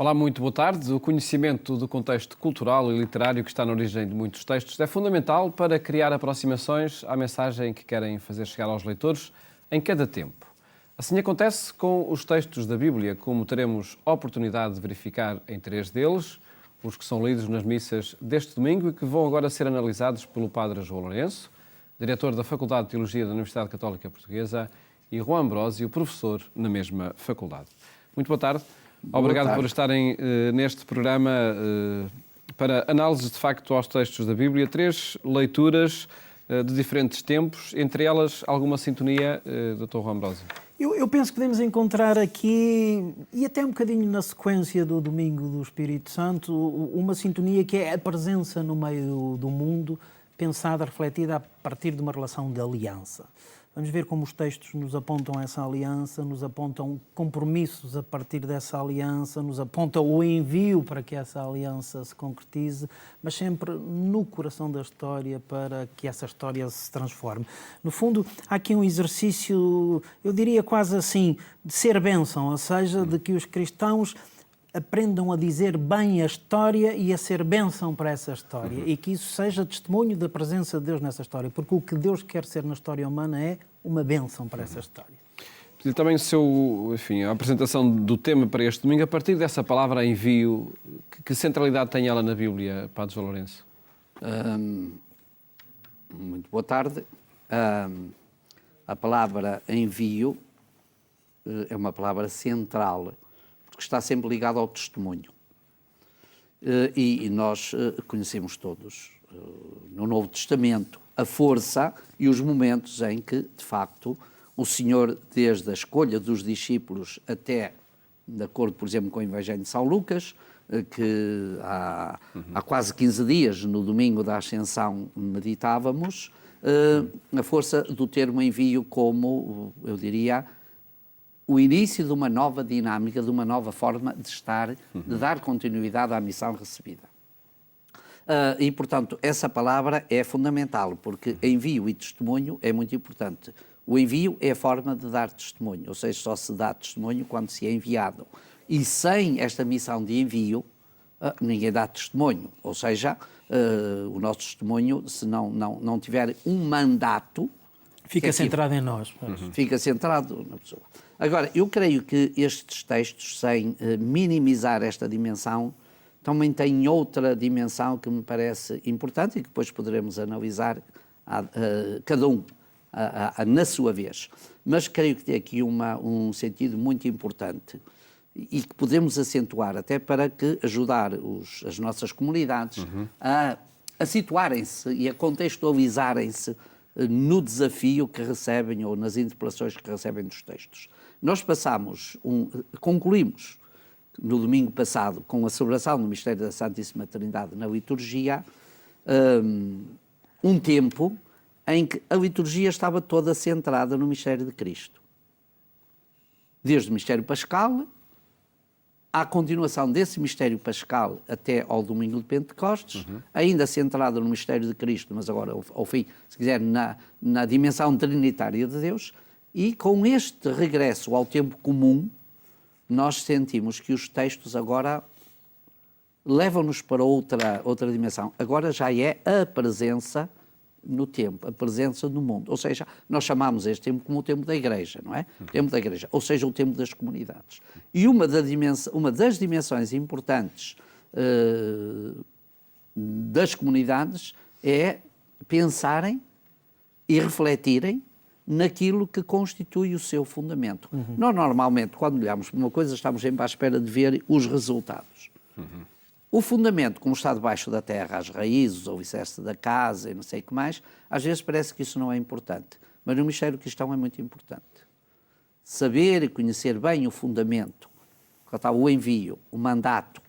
Olá, muito boa tarde. O conhecimento do contexto cultural e literário que está na origem de muitos textos é fundamental para criar aproximações à mensagem que querem fazer chegar aos leitores em cada tempo. Assim acontece com os textos da Bíblia, como teremos oportunidade de verificar em 3 deles, os que são lidos nas missas deste domingo e que vão agora ser analisados pelo Padre João Lourenço, diretor da Faculdade de Teologia da Universidade Católica Portuguesa, e Juan Ambrósio, professor na mesma faculdade. Muito boa tarde. Obrigado por estarem neste programa para análises de facto aos textos da Bíblia. 3 leituras de diferentes tempos, entre elas alguma sintonia, Dr. Juan Ambrósio? Eu penso que podemos encontrar aqui, e até um bocadinho na sequência do Domingo do Espírito Santo, uma sintonia que é a presença no meio do mundo, pensada, refletida a partir de uma relação de aliança. Vamos ver como os textos nos apontam essa aliança, nos apontam compromissos a partir dessa aliança, nos apontam o envio para que essa aliança se concretize, mas sempre no coração da história para que essa história se transforme. No fundo, há aqui um exercício, eu diria quase assim, de ser bênção, ou seja, de que os cristãos aprendam a dizer bem a história e a ser bênção para essa história e que isso seja testemunho da presença de Deus nessa história, porque o que Deus quer ser na história humana é uma bênção para essa história. E também a apresentação do tema para este domingo, a partir dessa palavra envio, que centralidade tem ela na Bíblia, Padre João Lourenço? Muito boa tarde. A palavra envio é uma palavra central, que está sempre ligado ao testemunho. E nós conhecemos todos, no Novo Testamento, a força e os momentos em que, de facto, o Senhor, desde a escolha dos discípulos até, de acordo, por exemplo, com o Evangelho de São Lucas, que há quase 15 dias, no domingo da Ascensão, meditávamos, a força do termo envio como, eu diria, o início de uma nova dinâmica, de uma nova forma de estar, de dar continuidade à missão recebida. E, portanto, essa palavra é fundamental, porque envio e testemunho é muito importante. O envio é a forma de dar testemunho, ou seja, só se dá testemunho quando se é enviado. E sem esta missão de envio, ninguém dá testemunho. Ou seja, o nosso testemunho, se não tiver um mandato... Fica centrado em nós. Fica centrado na pessoa. Agora, eu creio que estes textos, sem minimizar esta dimensão, também têm outra dimensão que me parece importante e que depois poderemos analisar cada um na sua vez. Mas creio que tem aqui um sentido muito importante e que podemos acentuar até para que ajudar as nossas comunidades a situarem-se e a contextualizarem-se no desafio que recebem ou nas interpelações que recebem dos textos. Nós concluímos no domingo passado com a celebração do mistério da Santíssima Trindade na liturgia, um tempo em que a liturgia estava toda centrada no mistério de Cristo. Desde o mistério pascal, à continuação desse mistério pascal até ao domingo de Pentecostes, ainda centrada no mistério de Cristo, mas agora ao fim, se quiser, na dimensão trinitária de Deus, e com este regresso ao tempo comum, nós sentimos que os textos agora levam-nos para outra dimensão. Agora já é a presença no tempo, a presença no mundo. Ou seja, nós chamamos este tempo como o tempo da Igreja, não é? O tempo da Igreja, ou seja, o tempo das comunidades. E uma das dimensões importantes das comunidades é pensarem e refletirem naquilo que constitui o seu fundamento. Nós, normalmente, quando olhamos para uma coisa, estamos sempre à espera de ver os resultados. O fundamento, como está debaixo da terra, as raízes, o alicerce da casa e não sei o que mais, às vezes parece que isso não é importante. Mas no mistério cristão é muito importante. Saber e conhecer bem o fundamento, o envio, o mandato,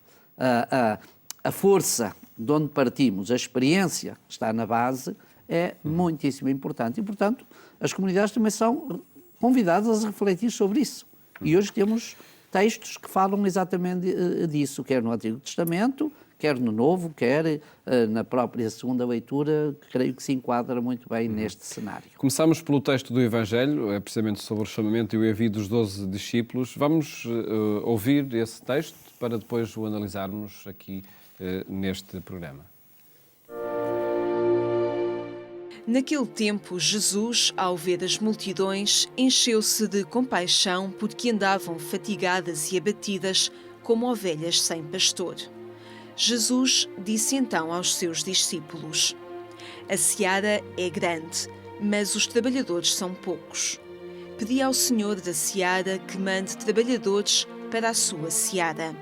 a força de onde partimos, a experiência que está na base, é muitíssimo importante. E, portanto, as comunidades também são convidadas a refletir sobre isso. E hoje temos textos que falam exatamente disso, quer no Antigo Testamento, quer no Novo, quer na própria segunda leitura, creio que se enquadra muito bem neste cenário. Começamos pelo texto do Evangelho, é precisamente sobre o chamamento e o envio dos 12 discípulos. Vamos ouvir esse texto para depois o analisarmos aqui neste programa. Naquele tempo, Jesus, ao ver as multidões, encheu-se de compaixão porque andavam fatigadas e abatidas como ovelhas sem pastor. Jesus disse então aos seus discípulos: A seara é grande, mas os trabalhadores são poucos. Pedi ao Senhor da seara que mande trabalhadores para a sua seara.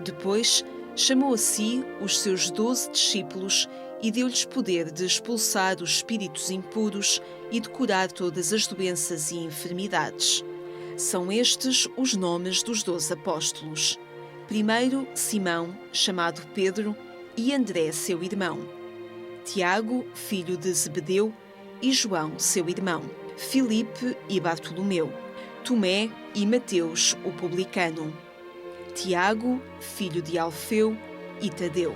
Depois, chamou a si os seus 12 discípulos e deu-lhes poder de expulsar os espíritos impuros e de curar todas as doenças e enfermidades. São estes os nomes dos 12 apóstolos. Primeiro, Simão, chamado Pedro, e André, seu irmão. Tiago, filho de Zebedeu, e João, seu irmão. Filipe e Bartolomeu. Tomé e Mateus, o publicano. Tiago, filho de Alfeu, e Tadeu.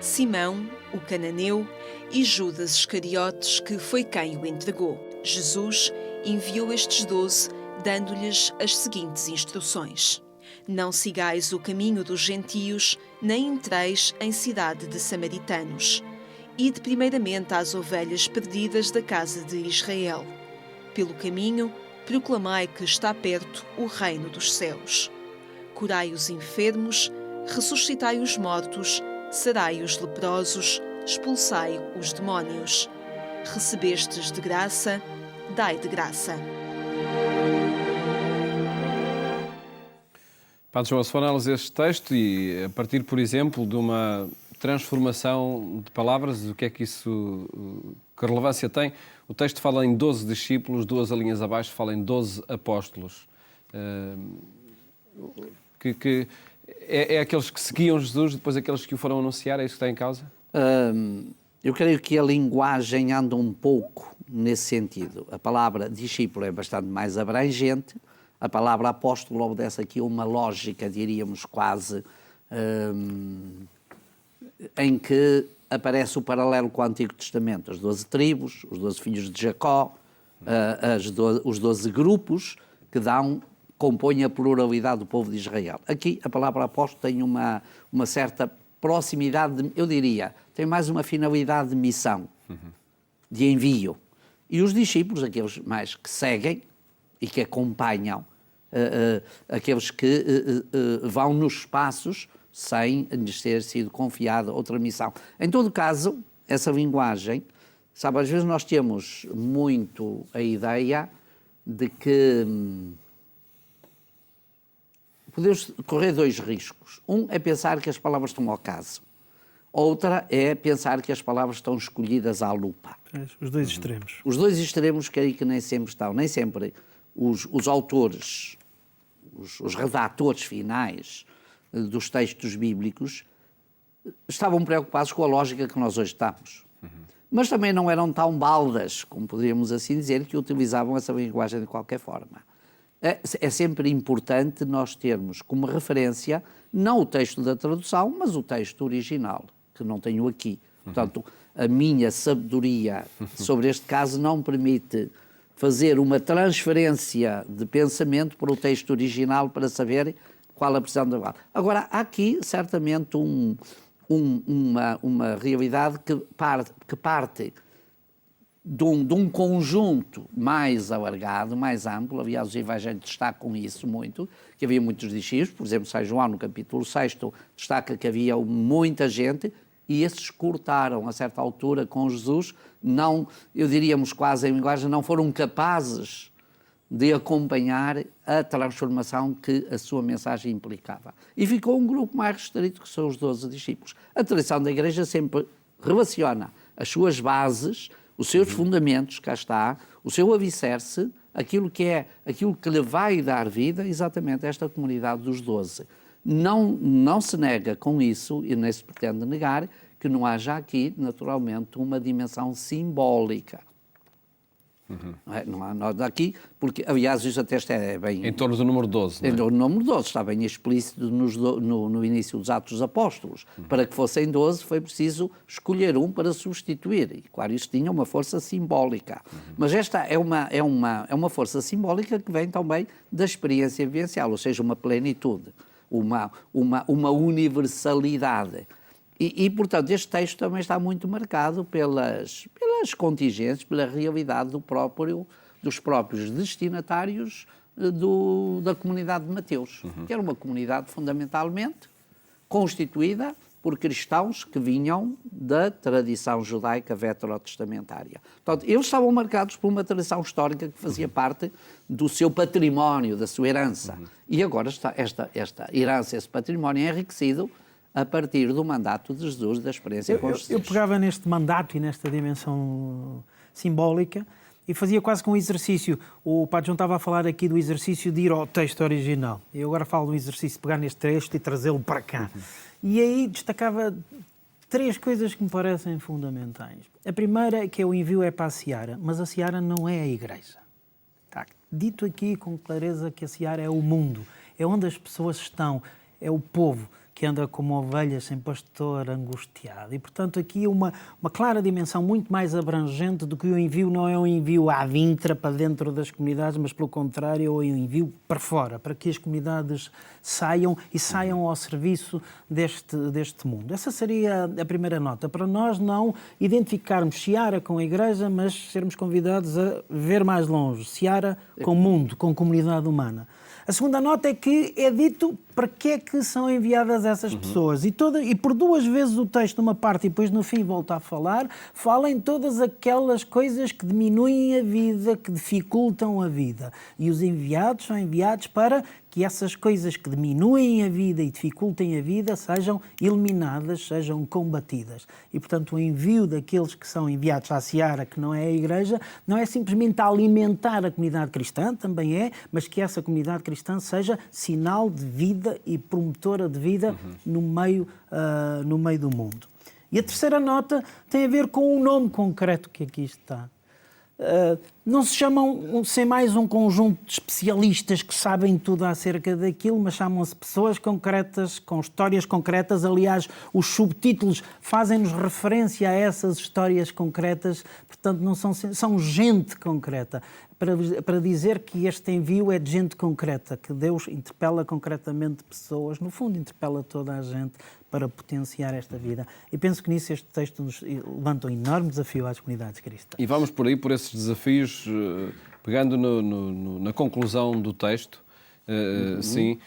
Simão, o cananeu, e Judas Iscariotes, que foi quem o entregou. Jesus enviou estes 12, dando-lhes as seguintes instruções: Não sigais o caminho dos gentios, nem entreis em cidade de samaritanos. Ide primeiramente às ovelhas perdidas da casa de Israel. Pelo caminho, proclamai que está perto o reino dos céus. Curai os enfermos, ressuscitai os mortos, sarai os leprosos, expulsai os demónios. Recebestes de graça, dai de graça. Padre João, a sua análise deste texto e a partir, por exemplo, de uma transformação de palavras, o que é que isso, que relevância tem? O texto fala em 12 discípulos, 2 linhas abaixo fala em 12 apóstolos. Que é aqueles que seguiam Jesus, depois aqueles que o foram anunciar, é isso que está em causa? Eu creio que a linguagem anda um pouco nesse sentido. A palavra discípulo é bastante mais abrangente, a palavra apóstolo obedece aqui a uma lógica, diríamos quase, em que aparece o paralelo com o Antigo Testamento. As 12 tribos, os 12 filhos de Jacó, os 12 grupos que compõem a pluralidade do povo de Israel. Aqui a palavra apóstolo tem uma certa proximidade, eu diria, tem mais uma finalidade de missão, de envio. E os discípulos, aqueles mais que seguem e que acompanham, aqueles que vão nos passos sem lhes ter sido confiada outra missão. Em todo caso, essa linguagem, sabe, às vezes nós temos muito a ideia de que podemos correr 2 riscos. Um é pensar que as palavras estão ao caso. Outra é pensar que as palavras estão escolhidas à lupa. Os 2 extremos. Os 2 extremos, creio que nem sempre estão. Nem sempre os autores, os redatores finais dos textos bíblicos estavam preocupados com a lógica que nós hoje estamos. Mas também não eram tão baldas, como poderíamos assim dizer, que utilizavam essa linguagem de qualquer forma. É sempre importante nós termos como referência não o texto da tradução, mas o texto original, que não tenho aqui. Portanto, a minha sabedoria sobre este caso não me fazer uma transferência de pensamento para o texto original para saber qual a precisão da palavra. Agora, há aqui certamente uma realidade que parte de um conjunto mais alargado, mais amplo. Aliás, os evangelhos destacam isso muito, que havia muitos discípulos. Por exemplo, São João, no capítulo 6, destaca que havia muita gente e esses cortaram, a certa altura, com Jesus. Não, eu diríamos quase em linguagem, não foram capazes de acompanhar a transformação que a sua mensagem implicava. E ficou um grupo mais restrito, que são os 12 discípulos. A tradição da Igreja sempre relaciona as suas bases, os seus fundamentos, cá está, o seu alicerce, aquilo que lhe vai dar vida, exatamente esta comunidade dos 12. Não se nega com isso, e nem se pretende negar, que não haja aqui, naturalmente, uma dimensão simbólica. Não é? Não há nada aqui, porque, aliás, isso até é bem... Em torno do número 12, não é? Em torno do número 12, está bem explícito no início dos Atos dos Apóstolos. Para que fossem 12, foi preciso escolher um para substituir. E, claro, isto tinha uma força simbólica. Mas esta é uma força simbólica que vem também da experiência vivencial, ou seja, uma plenitude, uma universalidade. E, portanto, este texto também está muito marcado pelas contingências, pela realidade dos próprios destinatários da comunidade de Mateus, que era uma comunidade fundamentalmente constituída por cristãos que vinham da tradição judaica veterotestamentária. Portanto, eles estavam marcados por uma tradição histórica que fazia parte do seu património, da sua herança. E agora esta herança, esse património é enriquecido a partir do mandato de Jesus, da experiência com Jesus. Eu pegava neste mandato e nesta dimensão simbólica e fazia quase que um exercício. O Padre João estava a falar aqui do exercício de ir ao texto original. Eu agora falo do exercício de pegar neste texto e trazê-lo para cá. E aí destacava 3 coisas que me parecem fundamentais. A primeira é que o envio é para a seara, mas a seara não é a igreja. Está dito aqui com clareza que a seara é o mundo, é onde as pessoas estão, é o povo que anda como ovelhas sem pastor, angustiado. E, portanto, aqui uma clara dimensão muito mais abrangente do que o envio não é um envio à vintra para dentro das comunidades, mas, pelo contrário, é um envio para fora, para que as comunidades saiam ao serviço deste mundo. Essa seria a primeira nota, para nós não identificarmos seara com a igreja, mas sermos convidados a ver mais longe, seara com o mundo, com a comunidade humana. A segunda nota é que é dito para que é que são enviadas essas pessoas. E por 2 vezes o texto, numa parte e depois no fim volta a falar, fala em todas aquelas coisas que diminuem a vida, que dificultam a vida. E os enviados são enviados para que essas coisas que diminuem a vida e dificultem a vida sejam eliminadas, sejam combatidas. E, portanto, o envio daqueles que são enviados à seara, que não é a igreja, não é simplesmente alimentar a comunidade cristã, também é, mas que essa comunidade cristã seja sinal de vida e promotora de vida no meio do mundo. E a terceira nota tem a ver com o nome concreto que aqui está. Não se chamam sem mais um conjunto de especialistas que sabem tudo acerca daquilo, mas chamam-se pessoas concretas, com histórias concretas. Aliás, os subtítulos fazem-nos referência a essas histórias concretas, portanto, não são gente concreta. Para dizer que este envio é de gente concreta, que Deus interpela concretamente pessoas, no fundo interpela toda a gente para potenciar esta vida. E penso que nisso este texto nos levanta um enorme desafio às comunidades cristãs. E vamos por aí, por esses desafios, pegando na conclusão do texto, sim,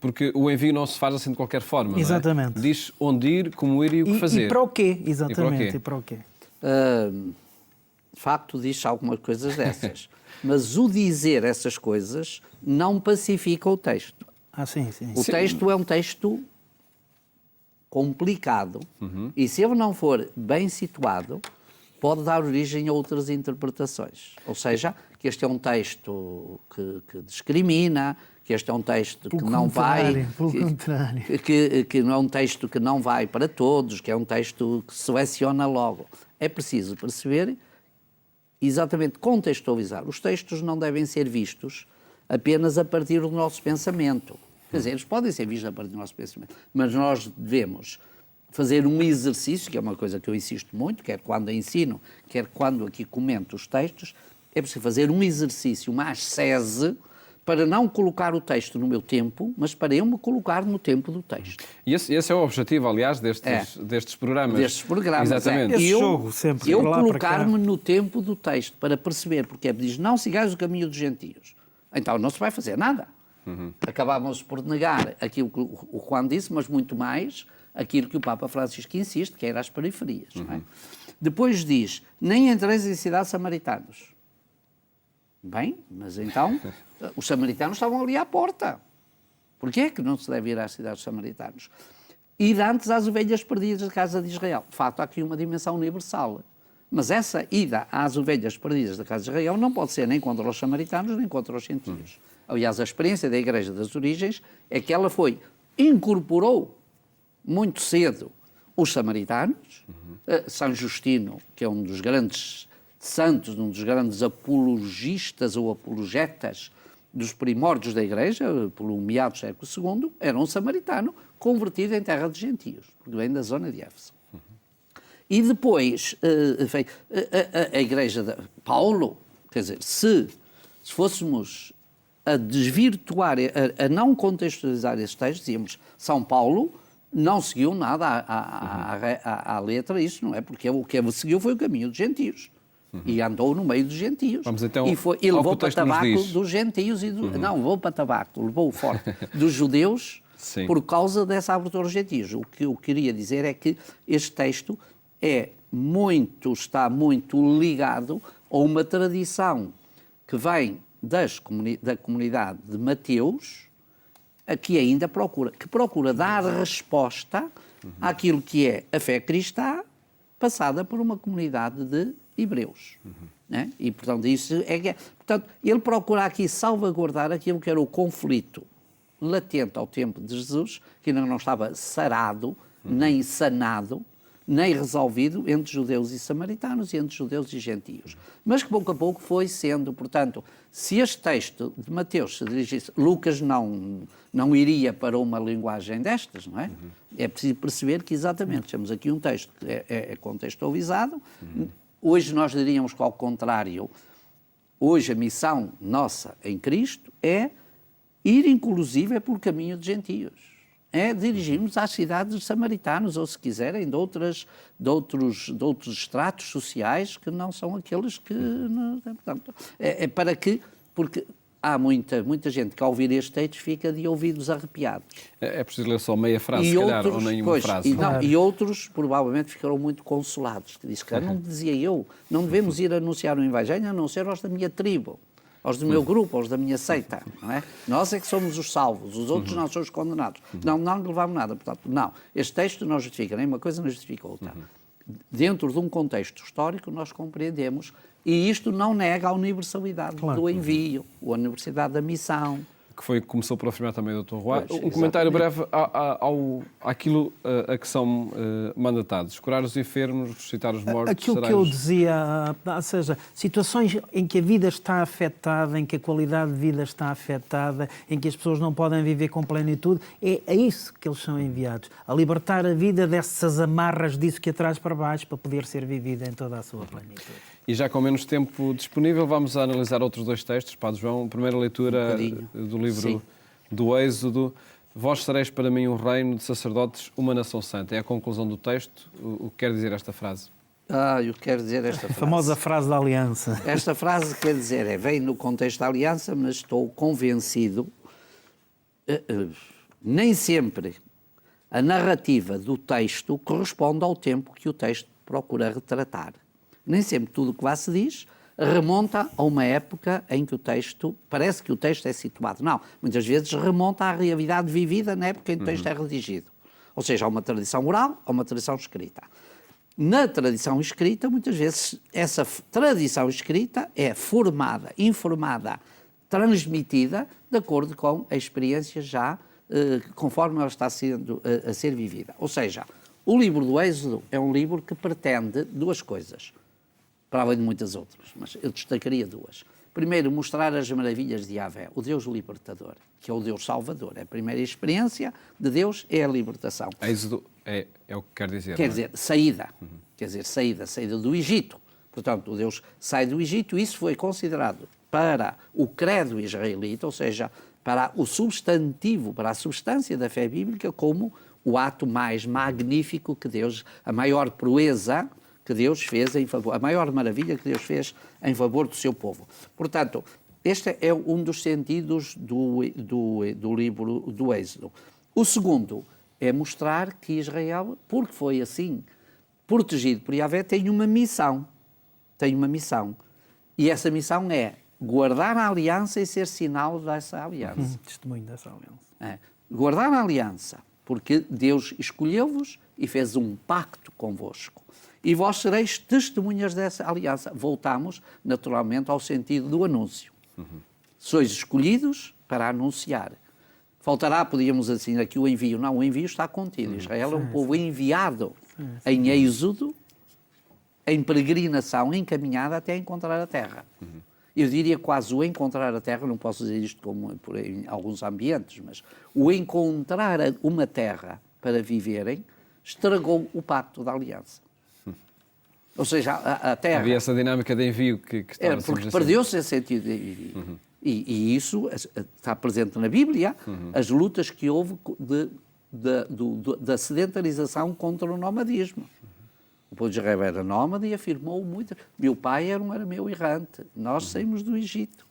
porque o envio não se faz assim de qualquer forma. Exatamente. Não é? Diz onde ir, como ir e o que fazer. E para o quê, exatamente. E para o quê? De facto, diz algumas coisas dessas. Mas o dizer essas coisas não pacifica o texto. Sim. O texto é um texto complicado e, se ele não for bem situado, pode dar origem a outras interpretações. Ou seja, que este é um texto que discrimina, que este é um texto que não vai... Que não é um texto que não vai para todos, que é um texto que seleciona logo. É preciso perceber, exatamente contextualizar. Os textos não devem ser vistos apenas a partir do nosso pensamento. Quer dizer, eles podem ser vistos a partir do nosso pensamento, mas nós devemos fazer um exercício, que é uma coisa que eu insisto muito, quer quando ensino, quer quando aqui comento os textos, é preciso fazer um exercício, uma ascese, para não colocar o texto no meu tempo, mas para eu me colocar no tempo do texto. E esse é o objetivo, aliás, destes programas. Destes programas, exatamente. Esse jogo sempre. Eu colocar-me no tempo do texto, para perceber, porque diz, não sigais o caminho dos gentios. Então não se vai fazer nada. Acabávamos por negar aquilo que o Juan disse, mas muito mais aquilo que o Papa Francisco insiste, que era as periferias. Não é? Depois diz, nem entreis em cidades samaritanos. Bem, mas então, os samaritanos estavam ali à porta. Porquê é que não se deve ir às cidades samaritanos? Ir antes às ovelhas perdidas da casa de Israel. De facto, há aqui uma dimensão universal. Mas essa ida às ovelhas perdidas da casa de Israel não pode ser nem contra os samaritanos, nem contra os gentios. Aliás, a experiência da Igreja das Origens é que ela incorporou muito cedo os samaritanos. São Justino, que é um dos grandes santos, um dos grandes apologistas ou apologetas dos primórdios da Igreja, pelo meados do século II, era um samaritano convertido em terra de gentios, porque vem da zona de Éfeso. E depois, a Igreja de Paulo, quer dizer, se fôssemos a desvirtuar, a não contextualizar esses textos, dizíamos, São Paulo não seguiu nada à letra, isso não é, porque o que ele seguiu foi o caminho dos gentios. E andou no meio dos gentios. Vamos então e levou para tabaco dos gentios. Não, levou para tabaco, levou o forte dos judeus. Sim. Por causa dessa abertura aos gentios. O que eu queria dizer é que este texto está muito ligado a uma tradição que vem da comunidade de Mateus, que ainda procura dar resposta àquilo que é a fé cristã passada por uma comunidade de hebreus. Né? E, portanto, portanto, ele procura aqui salvaguardar aquilo que era o conflito latente ao tempo de Jesus, que ainda não estava sarado, nem sanado, nem resolvido entre judeus e samaritanos e entre judeus e gentios. Mas que pouco a pouco foi sendo, portanto, se este texto de Mateus se dirigisse, Lucas não iria para uma linguagem destas, não é? É preciso perceber que exatamente temos aqui um texto que é contextualizado. Hoje nós diríamos que ao contrário, hoje a missão nossa em Cristo é ir inclusive por caminho de gentios. É dirigirmos às cidades dos samaritanos, ou se quiserem, de outros estratos sociais que não são aqueles que... Portanto, para que... Porque há muita gente que ao ouvir este texto fica de ouvidos arrepiados. É preciso ler só meia frase, se calhar, ou nenhuma frase. E outros provavelmente ficaram muito consolados, que diz que não dizia eu, não devemos ir anunciar o Evangelho a não ser aos da minha tribo, aos do meu grupo, aos da minha seita, não é? Nós é que somos os salvos, os outros não são os condenados. Não levamos nada, portanto, não. Este texto não justifica nem uma coisa, não justifica outra. Dentro de um contexto histórico, nós compreendemos, e isto não nega a universalidade do envio, a universalidade da missão. Que foi que começou por afirmar também o Dr. Roy. Pois, um comentário breve àquilo a que são mandatados. Curar os enfermos, ressuscitar os mortos. Aquilo que eu dizia, ou seja, situações em que a vida está afetada, em que a qualidade de vida está afetada, em que as pessoas não podem viver com plenitude, é isso que eles são enviados. A libertar a vida dessas amarras disso que atrás para baixo, para poder ser vivida em toda a sua plenitude. E já com menos tempo disponível, vamos analisar outros dois textos. Padre João, primeira leitura do livro do Êxodo. Vós sereis para mim um reino de sacerdotes, uma nação santa. É a conclusão do texto. O que quer dizer esta frase? Eu quero dizer esta frase. A famosa frase da aliança. Esta frase quer dizer, vem no contexto da aliança, mas estou convencido, nem sempre a narrativa do texto corresponde ao tempo que o texto procura retratar. Nem sempre tudo o que lá se diz remonta a uma época em que o texto, parece que o texto é situado. Não, muitas vezes remonta à realidade vivida na época em que o texto é redigido. Ou seja, há uma tradição oral, há uma tradição escrita. Na tradição escrita, muitas vezes, essa tradição escrita é formada, informada, transmitida de acordo com a experiência já, conforme ela está a ser vivida. Ou seja, o livro do Êxodo é um livro que pretende duas coisas, para além de muitas outras, mas eu destacaria duas. Primeiro, mostrar as maravilhas de Yahvé, o Deus libertador, que é o Deus salvador. A primeira experiência de Deus é a libertação. Êxodo é o que quer dizer. Quer dizer, saída. Quer dizer, saída do Egito. Portanto, o Deus sai do Egito e isso foi considerado para o credo israelita, ou seja, para o substantivo, para a substância da fé bíblica, como o ato mais magnífico que Deus, a maior proeza que Deus fez em favor, a maior maravilha que Deus fez em favor do seu povo. Portanto, este é um dos sentidos do livro do Êxodo. O segundo é mostrar que Israel, porque foi assim protegido por Yahvé, tem uma missão. Tem uma missão. E essa missão é guardar a aliança e ser sinal dessa aliança. Testemunho dessa aliança. Guardar a aliança, porque Deus escolheu-vos e fez um pacto convosco. E vós sereis testemunhas dessa aliança. Voltamos, naturalmente, ao sentido do anúncio. Sois escolhidos para anunciar. Faltará, podíamos dizer aqui, o envio. Não, o envio está contido. Israel é um povo enviado em Êxodo em peregrinação, encaminhada até encontrar a terra. Eu diria quase o encontrar a terra, não posso dizer isto como em alguns ambientes, mas o encontrar uma terra para viverem estragou o pacto da aliança. Ou seja, a terra... Havia essa dinâmica de envio que estava porque perdeu-se esse sentido de envio. E isso está presente na Bíblia, as lutas que houve da sedentarização contra o nomadismo. O povo de Israel era nómada e afirmou muito. Meu pai era um arameu errante. Nós saímos do Egito.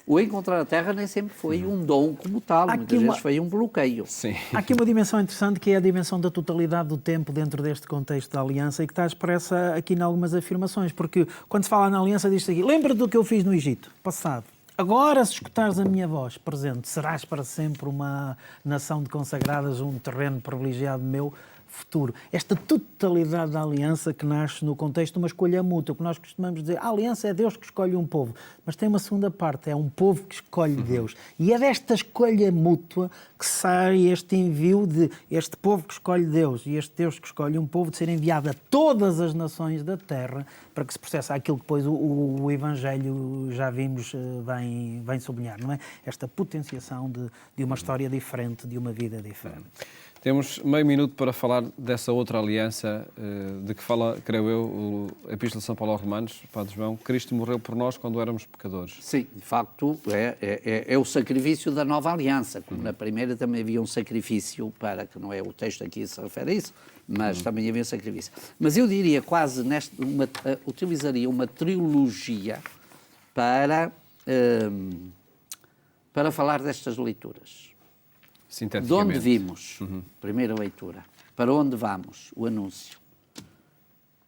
O encontrar a terra nem sempre foi um dom como tal. Muitas vezes foi um bloqueio. Sim. Há aqui uma dimensão interessante que é a dimensão da totalidade do tempo dentro deste contexto da aliança e que está expressa aqui em algumas afirmações. Porque quando se fala na aliança diz-se aqui, lembra-te do que eu fiz no Egito, passado. Agora, se escutares a minha voz, presente, serás para sempre uma nação de consagradas, um terreno privilegiado meu, futuro. Esta totalidade da aliança que nasce no contexto de uma escolha mútua, que nós costumamos dizer, a aliança é Deus que escolhe um povo, mas tem uma segunda parte, é um povo que escolhe Deus. E é desta escolha mútua que sai este envio de este povo que escolhe Deus e este Deus que escolhe um povo de ser enviado a todas as nações da terra para que se processe aquilo que depois o Evangelho, já vimos, vem sublinhar, não é? Esta potenciação de uma história diferente, de uma vida diferente. Temos meio minuto para falar dessa outra aliança de que fala, creio eu, a Epístola de São Paulo aos Romanos, Padre João. Cristo morreu por nós quando éramos pecadores. Sim, de facto, é o sacrifício da nova aliança. Como na primeira também havia um sacrifício, que não é o texto aqui se refere a isso, mas também havia um sacrifício. Mas eu diria quase, utilizaria uma trilogia para falar destas leituras. De onde vimos? Primeira leitura. Para onde vamos? O anúncio.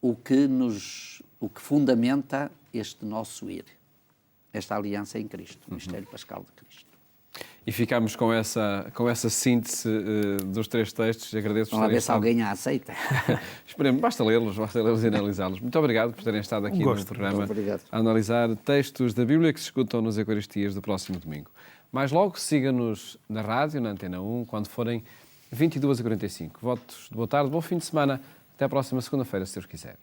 O que fundamenta este nosso ir. Esta aliança em Cristo. O mistério pascal de Cristo. E ficamos com essa síntese dos três textos. Agradeço por Vamos terem ver se alguém a aceita. Esperemos. Basta lê-los e analisá-los. Muito obrigado por terem estado aqui no programa a analisar textos da Bíblia que se escutam nas Eucaristias do próximo domingo. Mais logo, siga-nos na rádio, na Antena 1, quando forem 22h45. Votos de boa tarde, bom fim de semana. Até à próxima segunda-feira, se Deus quiser.